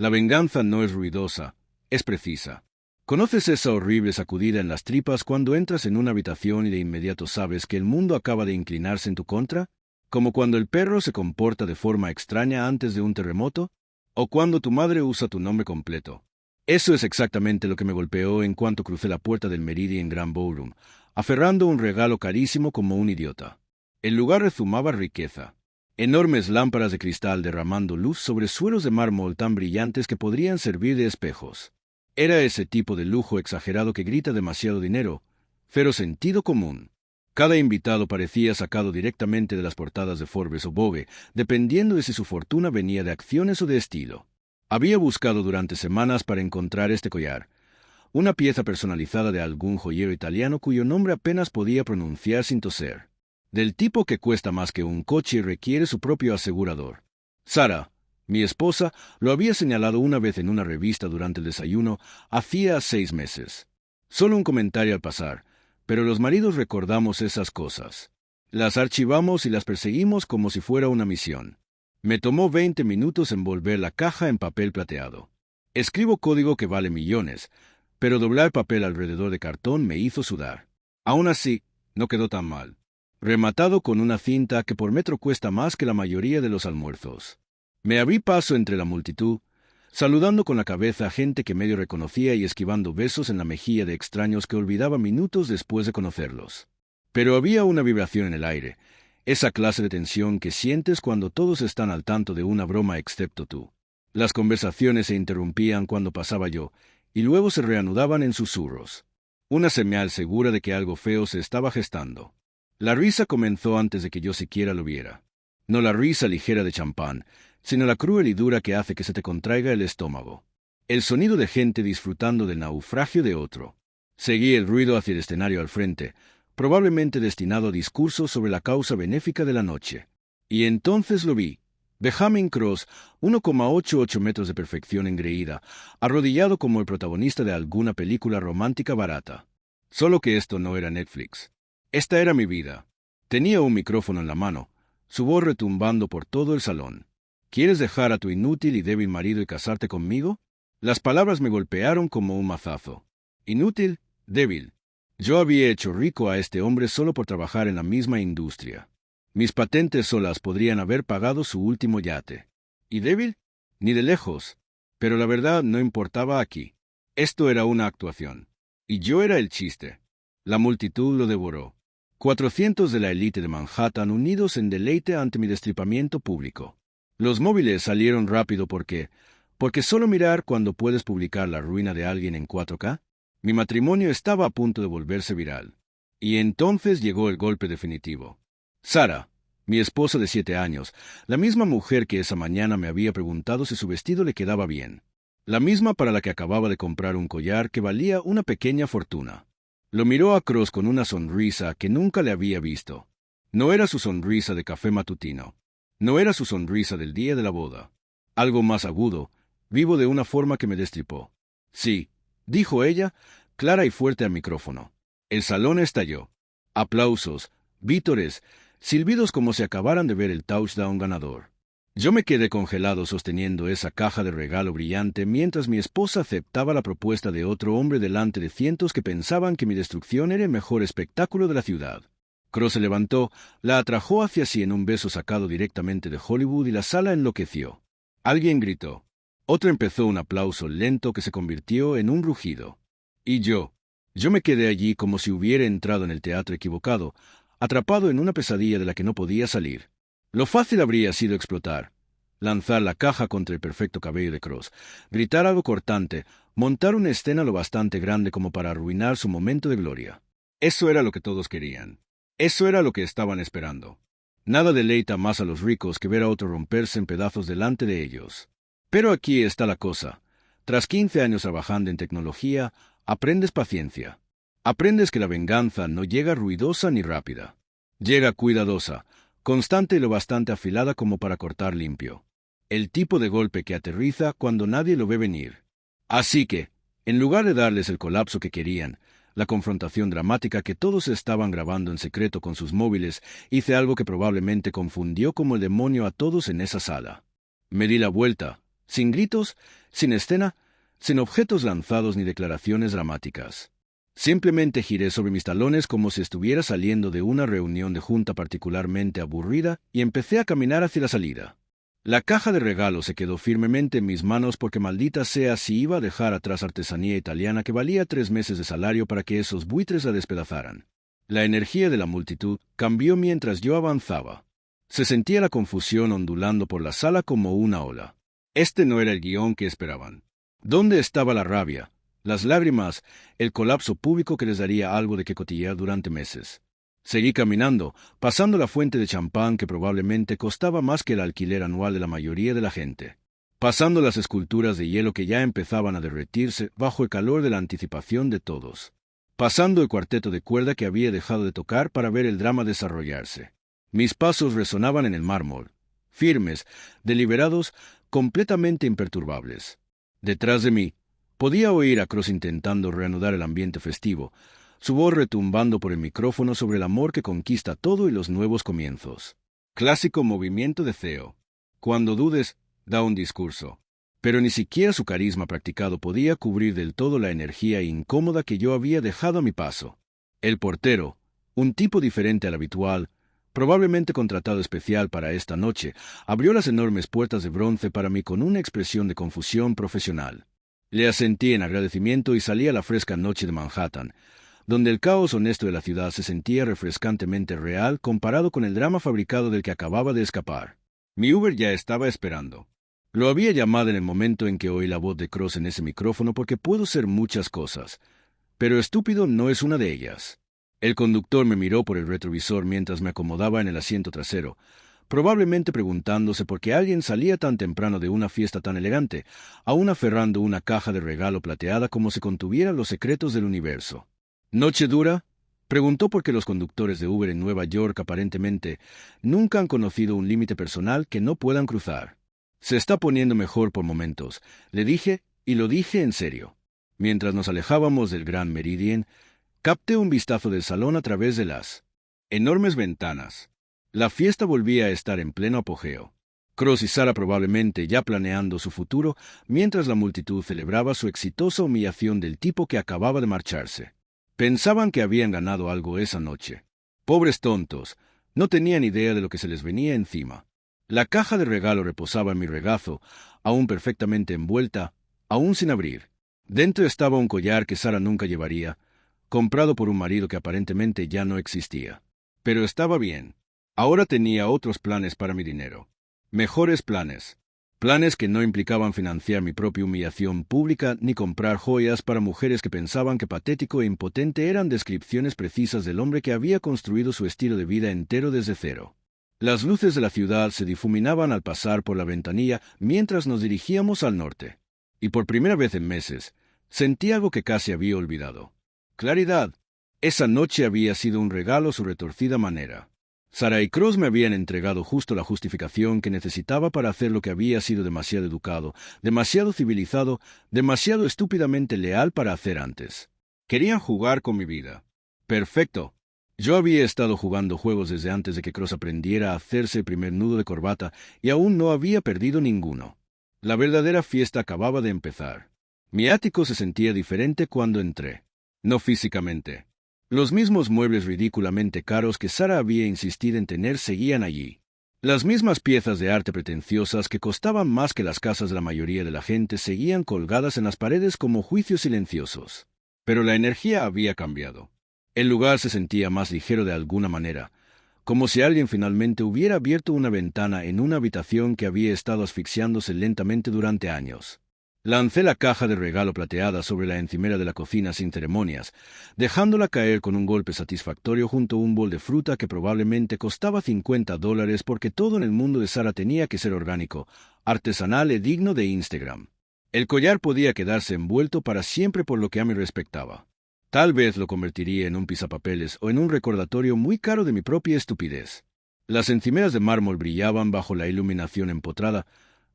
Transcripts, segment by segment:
La venganza no es ruidosa, es precisa. ¿Conoces esa horrible sacudida en las tripas cuando entras en una habitación y de inmediato sabes que el mundo acaba de inclinarse en tu contra? ¿Como cuando el perro se comporta de forma extraña antes de un terremoto? ¿O cuando tu madre usa tu nombre completo? Eso es exactamente lo que me golpeó en cuanto crucé la puerta del Meridian Grand Ballroom, aferrando un regalo carísimo como un idiota. El lugar rezumaba riqueza. Enormes lámparas de cristal derramando luz sobre suelos de mármol tan brillantes que podrían servir de espejos. Era ese tipo de lujo exagerado que grita demasiado dinero, pero sentido común. Cada invitado parecía sacado directamente de las portadas de Forbes o Vogue, dependiendo de si su fortuna venía de acciones o de estilo. Había buscado durante semanas para encontrar este collar, una pieza personalizada de algún joyero italiano cuyo nombre apenas podía pronunciar sin toser. Del tipo que cuesta más que un coche y requiere su propio asegurador. Sara, mi esposa, lo había señalado una vez en una revista durante el desayuno, hacía 6 meses. Solo un comentario al pasar, pero los maridos recordamos esas cosas. Las archivamos y las perseguimos como si fuera una misión. Me tomó 20 minutos envolver la caja en papel plateado. Escribo código que vale millones, pero doblar papel alrededor de cartón me hizo sudar. Aún así, no quedó tan mal. Rematado con una cinta que por metro cuesta más que la mayoría de los almuerzos. Me abrí paso entre la multitud, saludando con la cabeza a gente que medio reconocía y esquivando besos en la mejilla de extraños que olvidaba minutos después de conocerlos. Pero había una vibración en el aire, esa clase de tensión que sientes cuando todos están al tanto de una broma excepto tú. Las conversaciones se interrumpían cuando pasaba yo, y luego se reanudaban en susurros. Una señal segura de que algo feo se estaba gestando. La risa comenzó antes de que yo siquiera lo viera. No la risa ligera de champán, sino la cruel y dura que hace que se te contraiga el estómago. El sonido de gente disfrutando del naufragio de otro. Seguí el ruido hacia el escenario al frente, probablemente destinado a discursos sobre la causa benéfica de la noche. Y entonces lo vi. Benjamin Cross, 1,88 metros de perfección engreída, arrodillado como el protagonista de alguna película romántica barata. Solo que esto no era Netflix. Esta era mi vida. Tenía un micrófono en la mano, su voz retumbando por todo el salón. ¿Quieres dejar a tu inútil y débil marido y casarte conmigo? Las palabras me golpearon como un mazazo. Inútil, débil. Yo había hecho rico a este hombre solo por trabajar en la misma industria. Mis patentes solas podrían haber pagado su último yate. ¿Y débil? Ni de lejos. Pero la verdad no importaba aquí. Esto era una actuación. Y yo era el chiste. La multitud lo devoró. 400 de la élite de Manhattan unidos en deleite ante mi destripamiento público. Los móviles salieron rápido porque solo mirar cuando puedes publicar la ruina de alguien en 4K. Mi matrimonio estaba a punto de volverse viral. Y entonces llegó el golpe definitivo. Sara, mi esposa de 7 años, la misma mujer que esa mañana me había preguntado si su vestido le quedaba bien. La misma para la que acababa de comprar un collar que valía una pequeña fortuna. Lo miró a Cross con una sonrisa que nunca le había visto. No era su sonrisa de café matutino. No era su sonrisa del día de la boda. Algo más agudo, vivo de una forma que me destripó. Sí, dijo ella, clara y fuerte al micrófono. El salón estalló. Aplausos, vítores, silbidos como si acabaran de ver el touchdown ganador. Yo me quedé congelado sosteniendo esa caja de regalo brillante mientras mi esposa aceptaba la propuesta de otro hombre delante de cientos que pensaban que mi destrucción era el mejor espectáculo de la ciudad. Cross se levantó, la atrajo hacia sí en un beso sacado directamente de Hollywood y la sala enloqueció. Alguien gritó. Otro empezó un aplauso lento que se convirtió en un rugido. Y yo me quedé allí como si hubiera entrado en el teatro equivocado, atrapado en una pesadilla de la que no podía salir. Lo fácil habría sido explotar, lanzar la caja contra el perfecto cabello de Cross, gritar algo cortante, montar una escena lo bastante grande como para arruinar su momento de gloria. Eso era lo que todos querían. Eso era lo que estaban esperando. Nada deleita más a los ricos que ver a otro romperse en pedazos delante de ellos. Pero aquí está la cosa. Tras 15 años trabajando en tecnología, aprendes paciencia. Aprendes que la venganza no llega ruidosa ni rápida. Llega cuidadosa, constante y lo bastante afilada como para cortar limpio. El tipo de golpe que aterriza cuando nadie lo ve venir. Así que, en lugar de darles el colapso que querían, la confrontación dramática que todos estaban grabando en secreto con sus móviles, hice algo que probablemente confundió como el demonio a todos en esa sala. Me di la vuelta, sin gritos, sin escena, sin objetos lanzados ni declaraciones dramáticas. Simplemente giré sobre mis talones como si estuviera saliendo de una reunión de junta particularmente aburrida y empecé a caminar hacia la salida. La caja de regalo se quedó firmemente en mis manos porque maldita sea si iba a dejar atrás artesanía italiana que valía 3 meses de salario para que esos buitres la despedazaran. La energía de la multitud cambió mientras yo avanzaba. Se sentía la confusión ondulando por la sala como una ola. Este no era el guión que esperaban. ¿Dónde estaba la rabia, las lágrimas, el colapso público que les daría algo de que cotillear durante meses? Seguí caminando, pasando la fuente de champán que probablemente costaba más que el alquiler anual de la mayoría de la gente. Pasando las esculturas de hielo que ya empezaban a derretirse bajo el calor de la anticipación de todos. Pasando el cuarteto de cuerda que había dejado de tocar para ver el drama desarrollarse. Mis pasos resonaban en el mármol, firmes, deliberados, completamente imperturbables. Detrás de mí, podía oír a Cross intentando reanudar el ambiente festivo, su voz retumbando por el micrófono sobre el amor que conquista todo y los nuevos comienzos. Clásico movimiento de CEO. Cuando dudes, da un discurso. Pero ni siquiera su carisma practicado podía cubrir del todo la energía incómoda que yo había dejado a mi paso. El portero, un tipo diferente al habitual, probablemente contratado especial para esta noche, abrió las enormes puertas de bronce para mí con una expresión de confusión profesional. Le asentí en agradecimiento y salí a la fresca noche de Manhattan, donde el caos honesto de la ciudad se sentía refrescantemente real comparado con el drama fabricado del que acababa de escapar. Mi Uber ya estaba esperando. Lo había llamado en el momento en que oí la voz de Cross en ese micrófono porque puedo ser muchas cosas, pero estúpido no es una de ellas. El conductor me miró por el retrovisor mientras me acomodaba en el asiento trasero, probablemente preguntándose por qué alguien salía tan temprano de una fiesta tan elegante, aún aferrando una caja de regalo plateada como si contuviera los secretos del universo. ¿Noche dura? Preguntó porque los conductores de Uber en Nueva York aparentemente nunca han conocido un límite personal que no puedan cruzar. Se está poniendo mejor por momentos, le dije, y lo dije en serio. Mientras nos alejábamos del Grand Meridien, capté un vistazo del salón a través de las enormes ventanas. La fiesta volvía a estar en pleno apogeo. Cross y Sarah probablemente ya planeando su futuro, mientras la multitud celebraba su exitosa humillación del tipo que acababa de marcharse. Pensaban que habían ganado algo esa noche. Pobres tontos, no tenían idea de lo que se les venía encima. La caja de regalo reposaba en mi regazo, aún perfectamente envuelta, aún sin abrir. Dentro estaba un collar que Sarah nunca llevaría, comprado por un marido que aparentemente ya no existía. Pero estaba bien. Ahora tenía otros planes para mi dinero. Mejores planes. Planes que no implicaban financiar mi propia humillación pública ni comprar joyas para mujeres que pensaban que patético e impotente eran descripciones precisas del hombre que había construido su estilo de vida entero desde cero. Las luces de la ciudad se difuminaban al pasar por la ventanilla mientras nos dirigíamos al norte. Y por primera vez en meses, sentí algo que casi había olvidado. Claridad. Esa noche había sido un regalo a su retorcida manera. Sarah y Cross me habían entregado justo la justificación que necesitaba para hacer lo que había sido demasiado educado, demasiado civilizado, demasiado estúpidamente leal para hacer antes. Querían jugar con mi vida. Perfecto. Yo había estado jugando juegos desde antes de que Cross aprendiera a hacerse el primer nudo de corbata y aún no había perdido ninguno. La verdadera fiesta acababa de empezar. Mi ático se sentía diferente cuando entré. No físicamente. Los mismos muebles ridículamente caros que Sarah había insistido en tener seguían allí. Las mismas piezas de arte pretenciosas que costaban más que las casas de la mayoría de la gente seguían colgadas en las paredes como juicios silenciosos. Pero la energía había cambiado. El lugar se sentía más ligero de alguna manera, como si alguien finalmente hubiera abierto una ventana en una habitación que había estado asfixiándose lentamente durante años. Lancé la caja de regalo plateada sobre la encimera de la cocina sin ceremonias, dejándola caer con un golpe satisfactorio junto a un bol de fruta que probablemente costaba $50 porque todo en el mundo de Sarah tenía que ser orgánico, artesanal y digno de Instagram. El collar podía quedarse envuelto para siempre por lo que a mí respectaba. Tal vez lo convertiría en un pisapapeles o en un recordatorio muy caro de mi propia estupidez. Las encimeras de mármol brillaban bajo la iluminación empotrada,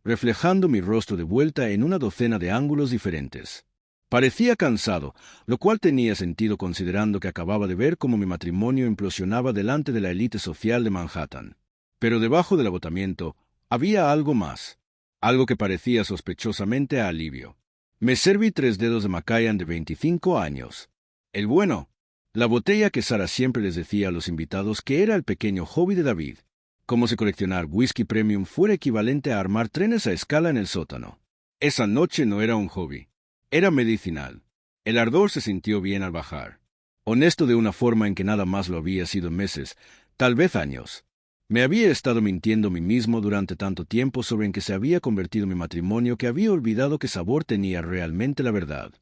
reflejando mi rostro de vuelta en una docena de ángulos diferentes. Parecía cansado, lo cual tenía sentido considerando que acababa de ver cómo mi matrimonio implosionaba delante de la élite social de Manhattan. Pero debajo del agotamiento había algo más. algo que parecía sospechosamente a alivio. Me serví 3 dedos de Macallan de 25 años. El bueno. La botella que Sara siempre les decía a los invitados que era el pequeño hobby de David. Como si coleccionar whisky premium fuera equivalente a armar trenes a escala en el sótano. Esa noche no era un hobby. Era medicinal. El ardor se sintió bien al bajar. Honesto de una forma en que nada más lo había sido en meses, tal vez años. Me había estado mintiendo a mí mismo durante tanto tiempo sobre en que se había convertido mi matrimonio que había olvidado qué sabor tenía realmente la verdad.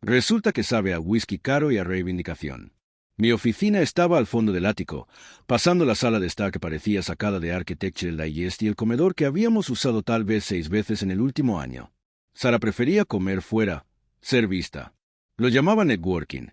Resulta que sabe a whisky caro y a reivindicación. Mi oficina estaba al fondo del ático, pasando la sala de estar que parecía sacada de Architectural Digest y el comedor que habíamos usado tal vez 6 veces en el último año. Sara prefería comer fuera, ser vista. Lo llamaba networking,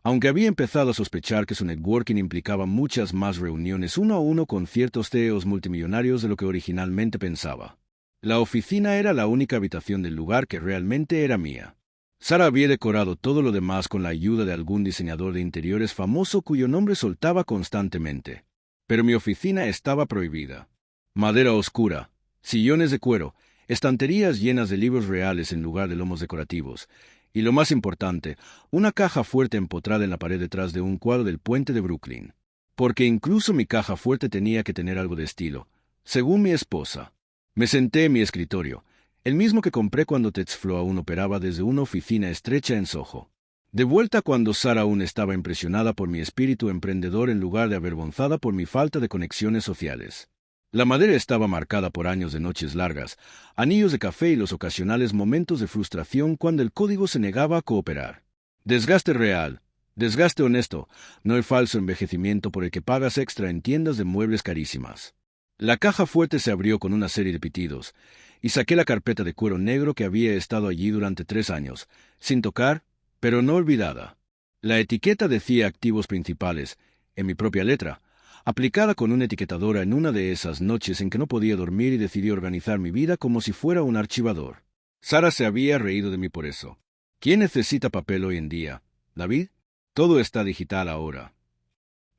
aunque había empezado a sospechar que su networking implicaba muchas más reuniones uno a uno con ciertos CEOs multimillonarios de lo que originalmente pensaba. La oficina era la única habitación del lugar que realmente era mía. Sara había decorado todo lo demás con la ayuda de algún diseñador de interiores famoso cuyo nombre soltaba constantemente. Pero mi oficina estaba prohibida. Madera oscura, sillones de cuero, estanterías llenas de libros reales en lugar de lomos decorativos, y lo más importante, una caja fuerte empotrada en la pared detrás de un cuadro del puente de Brooklyn. Porque incluso mi caja fuerte tenía que tener algo de estilo, según mi esposa. Me senté en mi escritorio, el mismo que compré cuando TEDxFlow aún operaba desde una oficina estrecha en Soho. De vuelta cuando Sara aún estaba impresionada por mi espíritu emprendedor en lugar de avergonzada por mi falta de conexiones sociales. La madera estaba marcada por años de noches largas, anillos de café y los ocasionales momentos de frustración cuando el código se negaba a cooperar. Desgaste real, desgaste honesto, no el falso envejecimiento por el que pagas extra en tiendas de muebles carísimas. La caja fuerte se abrió con una serie de pitidos, y saqué la carpeta de cuero negro que había estado allí durante 3 años, sin tocar, pero no olvidada. La etiqueta decía activos principales, en mi propia letra, aplicada con una etiquetadora en una de esas noches en que no podía dormir y decidí organizar mi vida como si fuera un archivador. Sara se había reído de mí por eso. ¿Quién necesita papel hoy en día, David? Todo está digital ahora.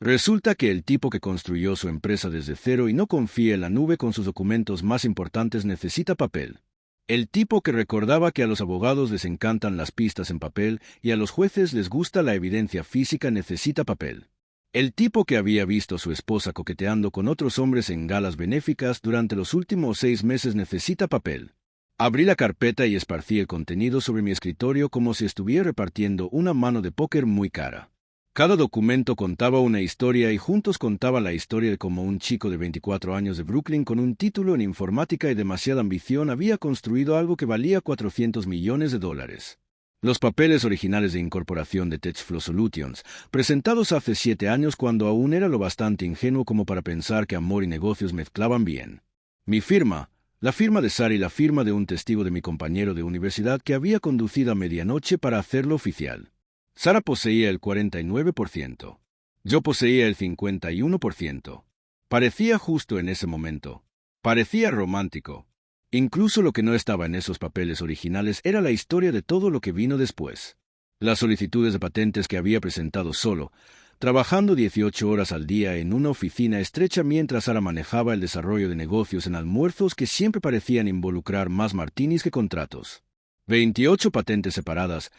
Resulta que el tipo que construyó su empresa desde cero y no confía en la nube con sus documentos más importantes necesita papel. El tipo que recordaba que a los abogados les encantan las pistas en papel y a los jueces les gusta la evidencia física necesita papel. El tipo que había visto a su esposa coqueteando con otros hombres en galas benéficas durante los últimos 6 meses necesita papel. Abrí la carpeta y esparcí el contenido sobre mi escritorio como si estuviera repartiendo una mano de póker muy cara. Cada documento contaba una historia y juntos contaba la historia de cómo un chico de 24 años de Brooklyn con un título en informática y demasiada ambición había construido algo que valía $400 millones. Los papeles originales de incorporación de TEDxFlow Solutions, presentados hace 7 años cuando aún era lo bastante ingenuo como para pensar que amor y negocios mezclaban bien. Mi firma, la firma de Sara y la firma de un testigo de mi compañero de universidad que había conducido a medianoche para hacerlo oficial. Sara poseía el 49%. Yo poseía el 51%. Parecía justo en ese momento. Parecía romántico. Incluso lo que no estaba en esos papeles originales era la historia de todo lo que vino después. Las solicitudes de patentes que había presentado solo, trabajando 18 horas al día en una oficina estrecha mientras Sara manejaba el desarrollo de negocios en almuerzos que siempre parecían involucrar más martinis que contratos. 28 patentes separadas,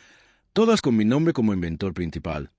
todas con mi nombre como inventor principal,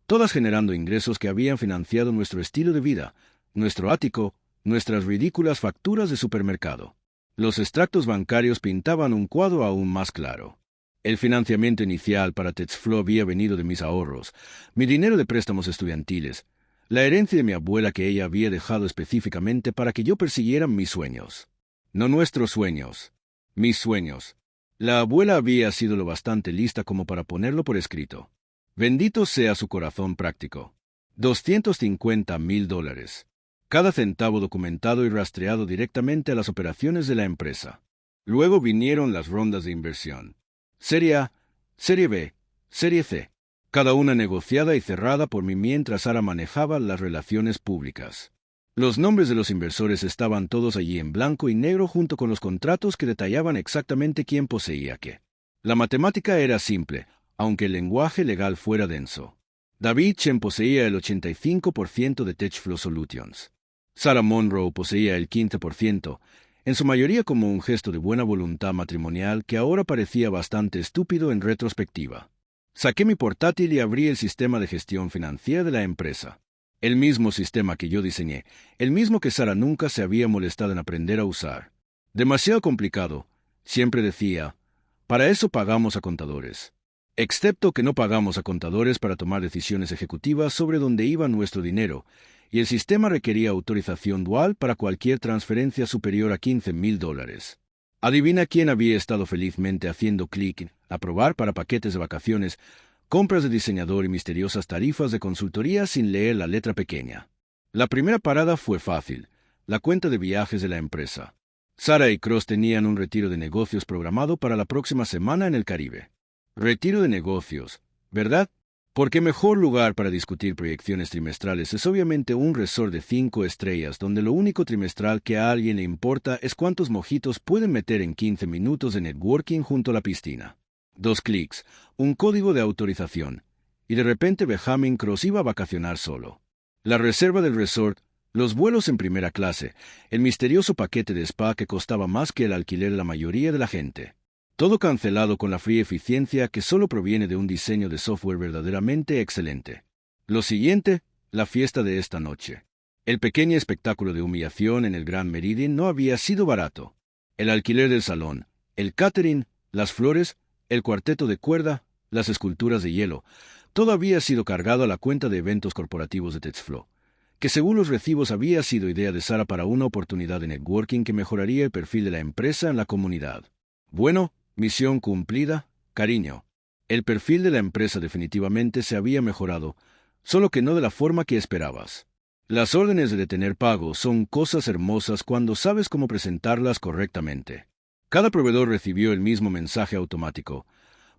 todas generando ingresos que habían financiado nuestro estilo de vida, nuestro ático, nuestras ridículas facturas de supermercado. Los extractos bancarios pintaban un cuadro aún más claro. El financiamiento inicial para TEDxFlow había venido de mis ahorros, mi dinero de préstamos estudiantiles, la herencia de mi abuela que ella había dejado específicamente para que yo persiguiera mis sueños. No nuestros sueños, mis sueños. La abuela había sido lo bastante lista como para ponerlo por escrito. Bendito sea su corazón práctico. $250,000. Cada centavo documentado y rastreado directamente a las operaciones de la empresa. Luego vinieron las rondas de inversión. Serie A, Serie B, Serie C. Cada una negociada y cerrada por mí mientras Sara manejaba las relaciones públicas. Los nombres de los inversores estaban todos allí en blanco y negro junto con los contratos que detallaban exactamente quién poseía qué. La matemática era simple, aunque el lenguaje legal fuera denso. David Chen poseía el 85% de TEDxFlow Solutions. Sara Monroe poseía el 15%, en su mayoría como un gesto de buena voluntad matrimonial que ahora parecía bastante estúpido en retrospectiva. Saqué mi portátil y abrí el sistema de gestión financiera de la empresa. El mismo sistema que yo diseñé, el mismo que Sara nunca se había molestado en aprender a usar. Demasiado complicado, siempre decía. Para eso pagamos a contadores. Excepto que no pagamos a contadores para tomar decisiones ejecutivas sobre dónde iba nuestro dinero, y el sistema requería autorización dual para cualquier transferencia superior a $15,000. Adivina quién había estado felizmente haciendo clic en aprobar para paquetes de vacaciones, compras de diseñador y misteriosas tarifas de consultoría sin leer la letra pequeña. La primera parada fue fácil, la cuenta de viajes de la empresa. Sara y Cross tenían un retiro de negocios programado para la próxima semana en el Caribe. Retiro de negocios, ¿verdad? Porque mejor lugar para discutir proyecciones trimestrales es obviamente un resort de 5 estrellas donde lo único trimestral que a alguien le importa es cuántos mojitos pueden meter en 15 minutos de networking junto a la piscina. 2 clics, un código de autorización, y de repente Benjamin Cross iba a vacacionar solo. La reserva del resort, los vuelos en primera clase, el misterioso paquete de spa que costaba más que el alquiler de la mayoría de la gente. Todo cancelado con la fría eficiencia que solo proviene de un diseño de software verdaderamente excelente. Lo siguiente, la fiesta de esta noche. El pequeño espectáculo de humillación en el Grand Meridien no había sido barato. El alquiler del salón, el catering, las flores, el cuarteto de cuerda, las esculturas de hielo, todo había sido cargado a la cuenta de eventos corporativos de TechFlow, que según los recibos había sido idea de Sara para una oportunidad de networking que mejoraría el perfil de la empresa en la comunidad. Bueno, misión cumplida, cariño. El perfil de la empresa definitivamente se había mejorado, solo que no de la forma que esperabas. Las órdenes de detener pago son cosas hermosas cuando sabes cómo presentarlas correctamente. Cada proveedor recibió el mismo mensaje automático: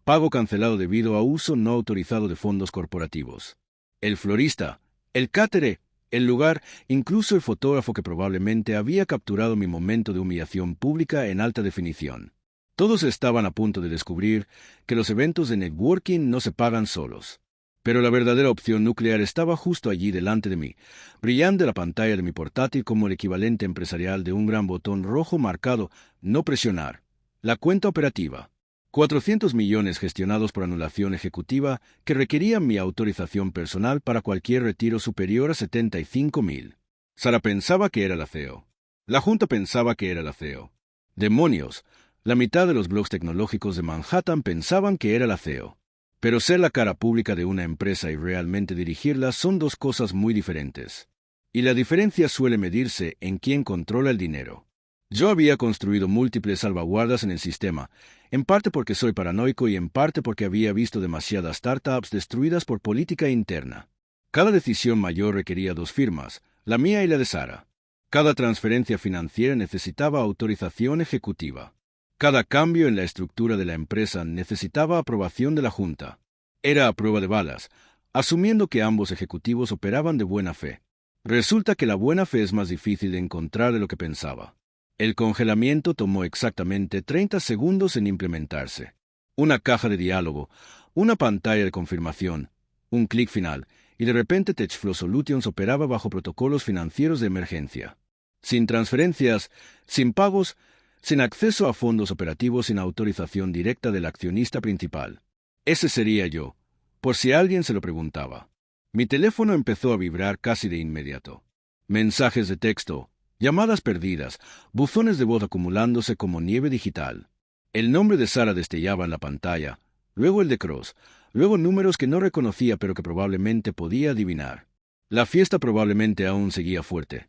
pago cancelado debido a uso no autorizado de fondos corporativos. El florista, el cátere, el lugar, incluso el fotógrafo que probablemente había capturado mi momento de humillación pública en alta definición. Todos estaban a punto de descubrir que los eventos de networking no se pagan solos. Pero la verdadera opción nuclear estaba justo allí delante de mí, brillando en la pantalla de mi portátil como el equivalente empresarial de un gran botón rojo marcado «No presionar». La cuenta operativa. 400 millones gestionados por anulación ejecutiva que requerían mi autorización personal para cualquier retiro superior a 75,000. Sara pensaba que era la CEO. La Junta pensaba que era la CEO. ¡Demonios! La mitad de los blogs tecnológicos de Manhattan pensaban que era la CEO. Pero ser la cara pública de una empresa y realmente dirigirla son dos cosas muy diferentes. Y la diferencia suele medirse en quién controla el dinero. Yo había construido múltiples salvaguardas en el sistema, en parte porque soy paranoico y en parte porque había visto demasiadas startups destruidas por política interna. Cada decisión mayor requería 2 firmas, la mía y la de Sara. Cada transferencia financiera necesitaba autorización ejecutiva. Cada cambio en la estructura de la empresa necesitaba aprobación de la Junta. Era a prueba de balas, asumiendo que ambos ejecutivos operaban de buena fe. Resulta que la buena fe es más difícil de encontrar de lo que pensaba. El congelamiento tomó exactamente 30 segundos en implementarse. Una caja de diálogo, una pantalla de confirmación, un clic final, y de repente TechFlow Solutions operaba bajo protocolos financieros de emergencia. Sin transferencias, sin pagos, sin acceso a fondos operativos, sin autorización directa del accionista principal. Ese sería yo, por si alguien se lo preguntaba. Mi teléfono empezó a vibrar casi de inmediato. Mensajes de texto, llamadas perdidas, buzones de voz acumulándose como nieve digital. El nombre de Sara destellaba en la pantalla, luego el de Cross, luego números que no reconocía pero que probablemente podía adivinar. La fiesta probablemente aún seguía fuerte.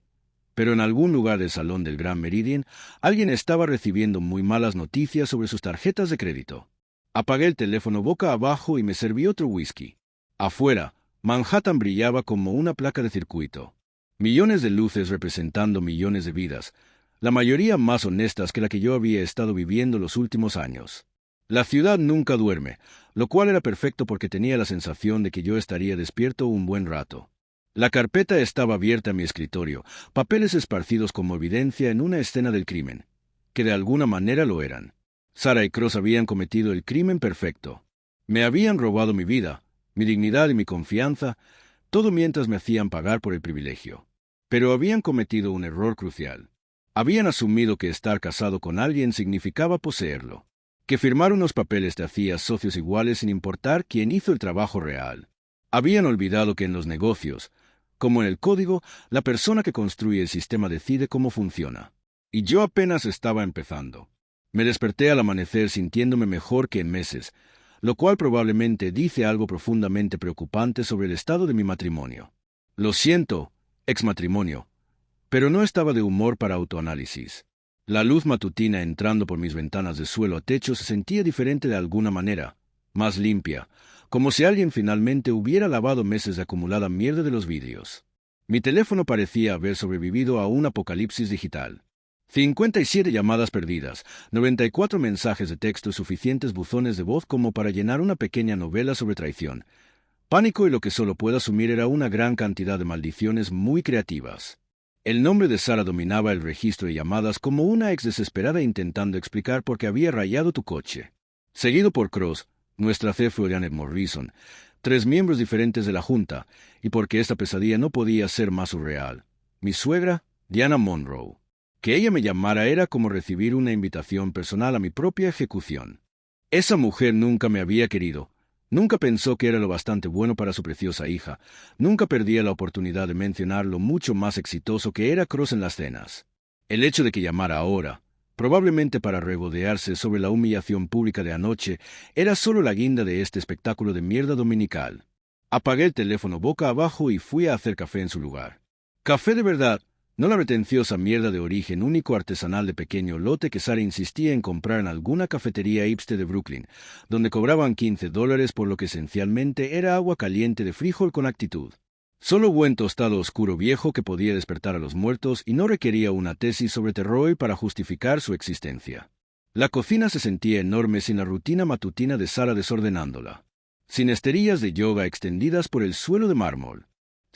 Pero en algún lugar del salón del Grand Meridien, alguien estaba recibiendo muy malas noticias sobre sus tarjetas de crédito. Apagué el teléfono boca abajo y me serví otro whisky. Afuera, Manhattan brillaba como una placa de circuito. Millones de luces representando millones de vidas, la mayoría más honestas que la que yo había estado viviendo los últimos años. La ciudad nunca duerme, lo cual era perfecto porque tenía la sensación de que yo estaría despierto un buen rato. La carpeta estaba abierta a mi escritorio, papeles esparcidos como evidencia en una escena del crimen, que de alguna manera lo eran. Sara y Cross habían cometido el crimen perfecto. Me habían robado mi vida, mi dignidad y mi confianza, todo mientras me hacían pagar por el privilegio. Pero habían cometido un error crucial. Habían asumido que estar casado con alguien significaba poseerlo, que firmar unos papeles te hacía socios iguales sin importar quién hizo el trabajo real. Habían olvidado que en los negocios, como en el código, la persona que construye el sistema decide cómo funciona. Y yo apenas estaba empezando. Me desperté al amanecer sintiéndome mejor que en meses, lo cual probablemente dice algo profundamente preocupante sobre el estado de mi matrimonio. Lo siento, exmatrimonio, pero no estaba de humor para autoanálisis. La luz matutina entrando por mis ventanas de suelo a techo se sentía diferente de alguna manera, más limpia, como si alguien finalmente hubiera lavado meses de acumulada mierda de los vidrios. Mi teléfono parecía haber sobrevivido a un apocalipsis digital. 57 llamadas perdidas, 94 mensajes de texto y suficientes buzones de voz como para llenar una pequeña novela sobre traición. Pánico y lo que solo puedo asumir era una gran cantidad de maldiciones muy creativas. El nombre de Sara dominaba el registro de llamadas como una ex desesperada intentando explicar por qué había rayado tu coche. Seguido por Cross, nuestra CFO Janet Morrison, 3 miembros diferentes de la Junta, y porque esta pesadilla no podía ser más surreal. Mi suegra, Diana Monroe. Que ella me llamara era como recibir una invitación personal a mi propia ejecución. Esa mujer nunca me había querido. Nunca pensó que era lo bastante bueno para su preciosa hija. Nunca perdía la oportunidad de mencionar lo mucho más exitoso que era Cross en las cenas. El hecho de que llamara ahora, probablemente para regodearse sobre la humillación pública de anoche, era solo la guinda de este espectáculo de mierda dominical. Apagué el teléfono boca abajo y fui a hacer café en su lugar. Café de verdad, no la pretenciosa mierda de origen único artesanal de pequeño lote que Sara insistía en comprar en alguna cafetería hipster de Brooklyn, donde cobraban $15 por lo que esencialmente era agua caliente de frijol con actitud. Solo buen tostado oscuro viejo que podía despertar a los muertos y no requería una tesis sobre terror para justificar su existencia. La cocina se sentía enorme sin la rutina matutina de Sara desordenándola. Sin esterillas de yoga extendidas por el suelo de mármol.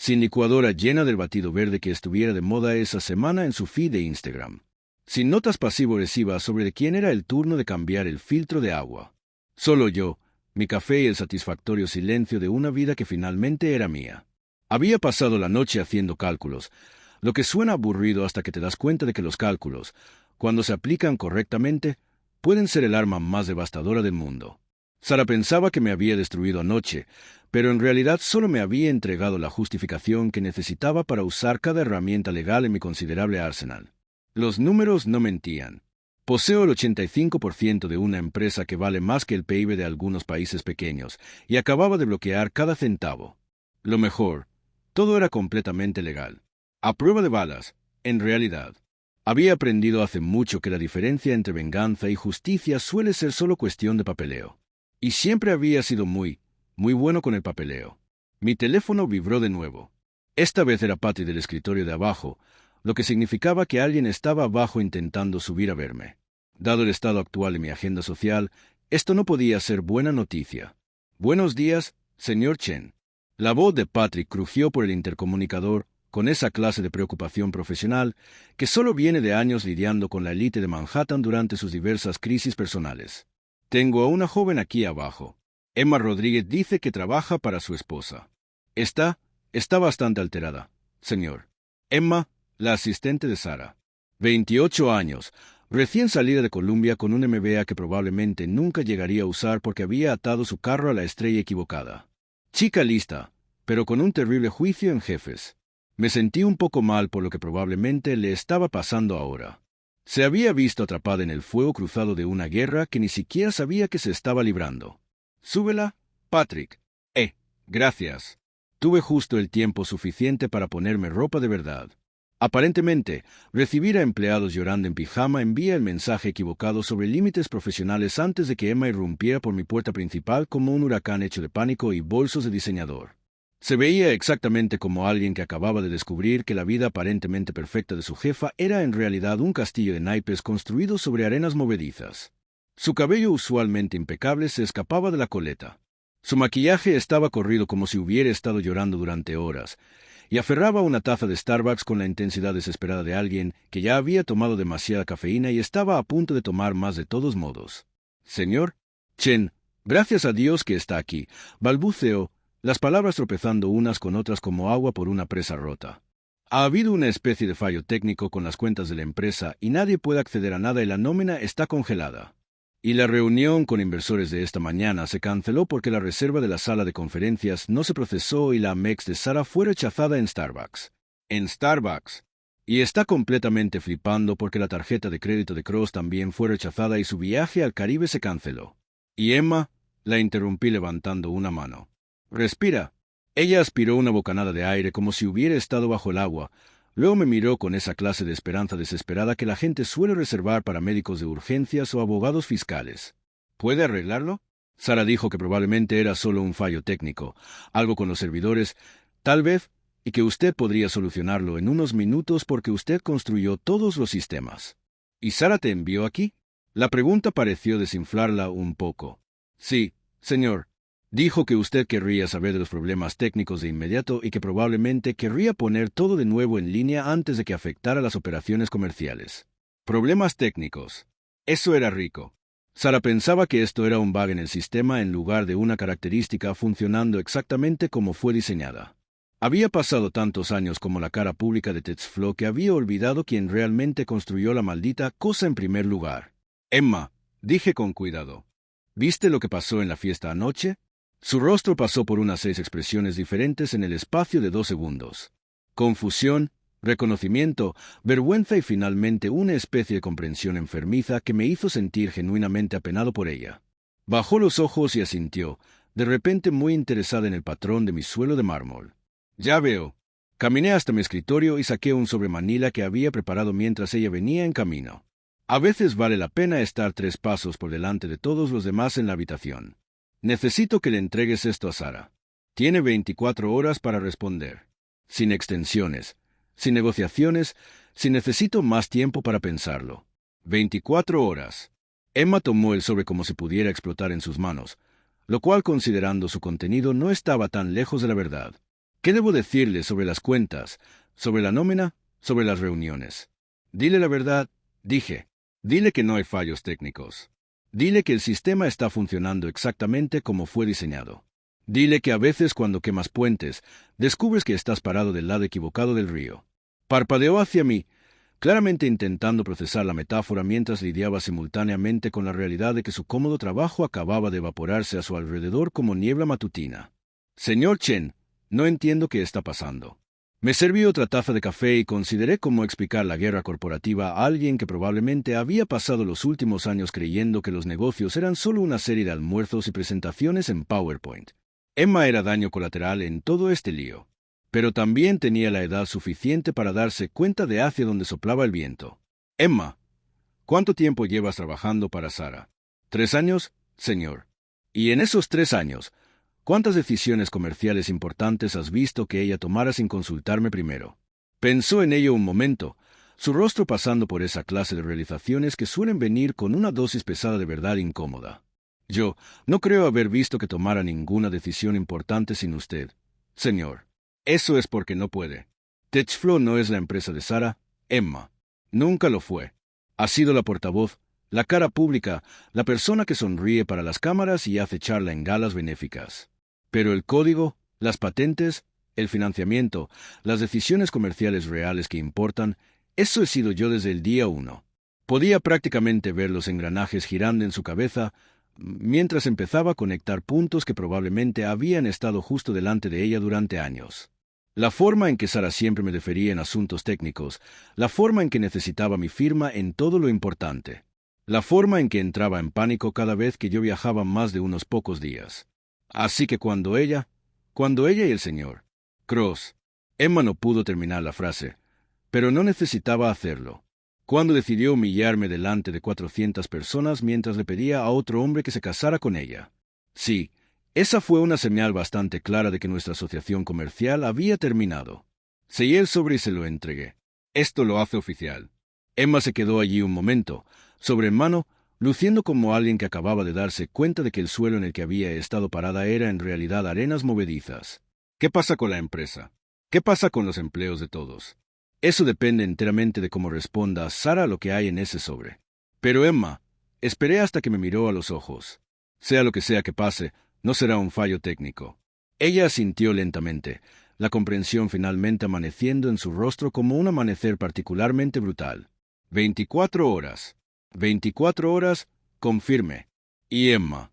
Sin licuadora llena del batido verde que estuviera de moda esa semana en su feed de Instagram. Sin notas pasivo-agresivas sobre de quién era el turno de cambiar el filtro de agua. Solo yo, mi café y el satisfactorio silencio de una vida que finalmente era mía. Había pasado la noche haciendo cálculos, lo que suena aburrido hasta que te das cuenta de que los cálculos, cuando se aplican correctamente, pueden ser el arma más devastadora del mundo. Sara pensaba que me había destruido anoche, pero en realidad solo me había entregado la justificación que necesitaba para usar cada herramienta legal en mi considerable arsenal. Los números no mentían. Poseo el 85% de una empresa que vale más que el PIB de algunos países pequeños, y acababa de bloquear cada centavo. Lo mejor, todo era completamente legal. A prueba de balas, en realidad. Había aprendido hace mucho que la diferencia entre venganza y justicia suele ser solo cuestión de papeleo. Y siempre había sido muy bueno con el papeleo. Mi teléfono vibró de nuevo. Esta vez era Patty del escritorio de abajo, lo que significaba que alguien estaba abajo intentando subir a verme. Dado el estado actual de mi agenda social, esto no podía ser buena noticia. Buenos días, señor Chen. La voz de Patrick crujió por el intercomunicador con esa clase de preocupación profesional que solo viene de años lidiando con la élite de Manhattan durante sus diversas crisis personales. Tengo a una joven aquí abajo. Emma Rodríguez dice que trabaja para su esposa. Está bastante alterada, señor. Emma, la asistente de Sara. 28 años, recién salida de Columbia con un MBA que probablemente nunca llegaría a usar porque había atado su carro a la estrella equivocada. Chica lista, pero con un terrible juicio en jefes. Me sentí un poco mal por lo que probablemente le estaba pasando ahora. Se había visto atrapada en el fuego cruzado de una guerra que ni siquiera sabía que se estaba librando. Súbela, Patrick. Gracias. Tuve justo el tiempo suficiente para ponerme ropa de verdad. Aparentemente, recibir a empleados llorando en pijama envía el mensaje equivocado sobre límites profesionales antes de que Emma irrumpiera por mi puerta principal como un huracán hecho de pánico y bolsos de diseñador. Se veía exactamente como alguien que acababa de descubrir que la vida aparentemente perfecta de su jefa era en realidad un castillo de naipes construido sobre arenas movedizas. Su cabello usualmente impecable se escapaba de la coleta. Su maquillaje estaba corrido como si hubiera estado llorando durante horas, y aferraba una taza de Starbucks con la intensidad desesperada de alguien que ya había tomado demasiada cafeína y estaba a punto de tomar más de todos modos. Señor Chen, gracias a Dios que está aquí, balbuceó, las palabras tropezando unas con otras como agua por una presa rota. Ha habido una especie de fallo técnico con las cuentas de la empresa y nadie puede acceder a nada y la nómina está congelada. Y la reunión con inversores de esta mañana se canceló porque la reserva de la sala de conferencias no se procesó y la Amex de Sara fue rechazada en Starbucks. En Starbucks. Y está completamente flipando porque la tarjeta de crédito de Cross también fue rechazada y su viaje al Caribe se canceló. Y Emma, la interrumpí levantando una mano. Respira. Ella aspiró una bocanada de aire como si hubiera estado bajo el agua. Luego me miró con esa clase de esperanza desesperada que la gente suele reservar para médicos de urgencias o abogados fiscales. ¿Puede arreglarlo? Sara dijo que probablemente era solo un fallo técnico, algo con los servidores, tal vez, y que usted podría solucionarlo en unos minutos porque usted construyó todos los sistemas. ¿Y Sara te envió aquí? La pregunta pareció desinflarla un poco. Sí, señor. Dijo que usted querría saber de los problemas técnicos de inmediato y que probablemente querría poner todo de nuevo en línea antes de que afectara las operaciones comerciales. Problemas técnicos. Eso era rico. Sara pensaba que esto era un bug en el sistema en lugar de una característica funcionando exactamente como fue diseñada. Había pasado tantos años como la cara pública de TensorFlow que había olvidado quién realmente construyó la maldita cosa en primer lugar. Emma, dije con cuidado. ¿Viste lo que pasó en la fiesta anoche? Su rostro pasó por unas 6 expresiones diferentes en el espacio de 2 segundos. Confusión, reconocimiento, vergüenza y finalmente una especie de comprensión enfermiza que me hizo sentir genuinamente apenado por ella. Bajó los ojos y asintió, de repente muy interesada en el patrón de mi suelo de mármol. Ya veo. Caminé hasta mi escritorio y saqué un sobre manila que había preparado mientras ella venía en camino. A veces vale la pena estar 3 pasos por delante de todos los demás en la habitación. Necesito que le entregues esto a Sara. Tiene 24 horas para responder. Sin extensiones, sin negociaciones, si necesito más tiempo para pensarlo. 24 horas. Emma tomó el sobre como si pudiera explotar en sus manos, lo cual, considerando su contenido, no estaba tan lejos de la verdad. ¿Qué debo decirle sobre las cuentas, sobre la nómina, sobre las reuniones? Dile la verdad, dije. Dile que no hay fallos técnicos. Dile que el sistema está funcionando exactamente como fue diseñado. Dile que a veces cuando quemas puentes, descubres que estás parado del lado equivocado del río. Parpadeó hacia mí, claramente intentando procesar la metáfora mientras lidiaba simultáneamente con la realidad de que su cómodo trabajo acababa de evaporarse a su alrededor como niebla matutina. Señor Chen, no entiendo qué está pasando. Me serví otra taza de café y consideré cómo explicar la guerra corporativa a alguien que probablemente había pasado los últimos años creyendo que los negocios eran solo una serie de almuerzos y presentaciones en PowerPoint. Emma era daño colateral en todo este lío, pero también tenía la edad suficiente para darse cuenta de hacia dónde soplaba el viento. Emma, ¿cuánto tiempo llevas trabajando para Sara? 3 años, señor. Y en esos 3 años, ¿cuántas decisiones comerciales importantes has visto que ella tomara sin consultarme primero? Pensó en ello un momento, su rostro pasando por esa clase de realizaciones que suelen venir con una dosis pesada de verdad incómoda. Yo no creo haber visto que tomara ninguna decisión importante sin usted, señor. Eso es porque no puede. TensorFlow no es la empresa de Sara, Emma. Nunca lo fue. Ha sido la portavoz, la cara pública, la persona que sonríe para las cámaras y hace charla en galas benéficas. Pero el código, las patentes, el financiamiento, las decisiones comerciales reales que importan, eso he sido yo desde el día 1. Podía prácticamente ver los engranajes girando en su cabeza mientras empezaba a conectar puntos que probablemente habían estado justo delante de ella durante años. La forma en que Sara siempre me defería en asuntos técnicos, la forma en que necesitaba mi firma en todo lo importante, la forma en que entraba en pánico cada vez que yo viajaba más de unos pocos días. Así que cuando ella y el señor Cross, Emma no pudo terminar la frase, pero no necesitaba hacerlo. Cuando decidió humillarme delante de 400 personas mientras le pedía a otro hombre que se casara con ella. Sí, esa fue una señal bastante clara de que nuestra asociación comercial había terminado. Sellé el sobre y se lo entregué. Esto lo hace oficial. Emma se quedó allí un momento, sobre en mano, luciendo como alguien que acababa de darse cuenta de que el suelo en el que había estado parada era en realidad arenas movedizas. ¿Qué pasa con la empresa? ¿Qué pasa con los empleos de todos? Eso depende enteramente de cómo responda Sara a lo que hay en ese sobre. Pero Emma, esperé hasta que me miró a los ojos. Sea lo que sea que pase, no será un fallo técnico. Ella asintió lentamente, la comprensión finalmente amaneciendo en su rostro como un amanecer particularmente brutal. 24 horas. 24 horas, confirme. Y Emma,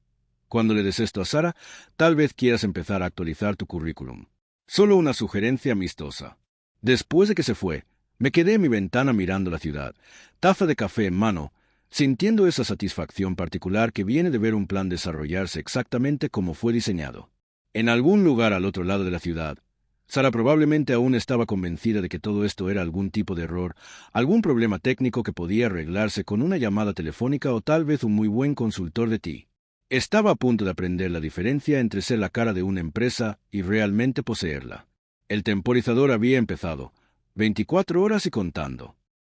cuando le des esto a Sara, tal vez quieras empezar a actualizar tu currículum. Solo una sugerencia amistosa. Después de que se fue, me quedé en mi ventana mirando la ciudad, taza de café en mano, sintiendo esa satisfacción particular que viene de ver un plan desarrollarse exactamente como fue diseñado. En algún lugar al otro lado de la ciudad, Sara probablemente aún estaba convencida de que todo esto era algún tipo de error, algún problema técnico que podía arreglarse con una llamada telefónica o tal vez un muy buen consultor de ti. Estaba a punto de aprender la diferencia entre ser la cara de una empresa y realmente poseerla. El temporizador había empezado, 24 horas y contando.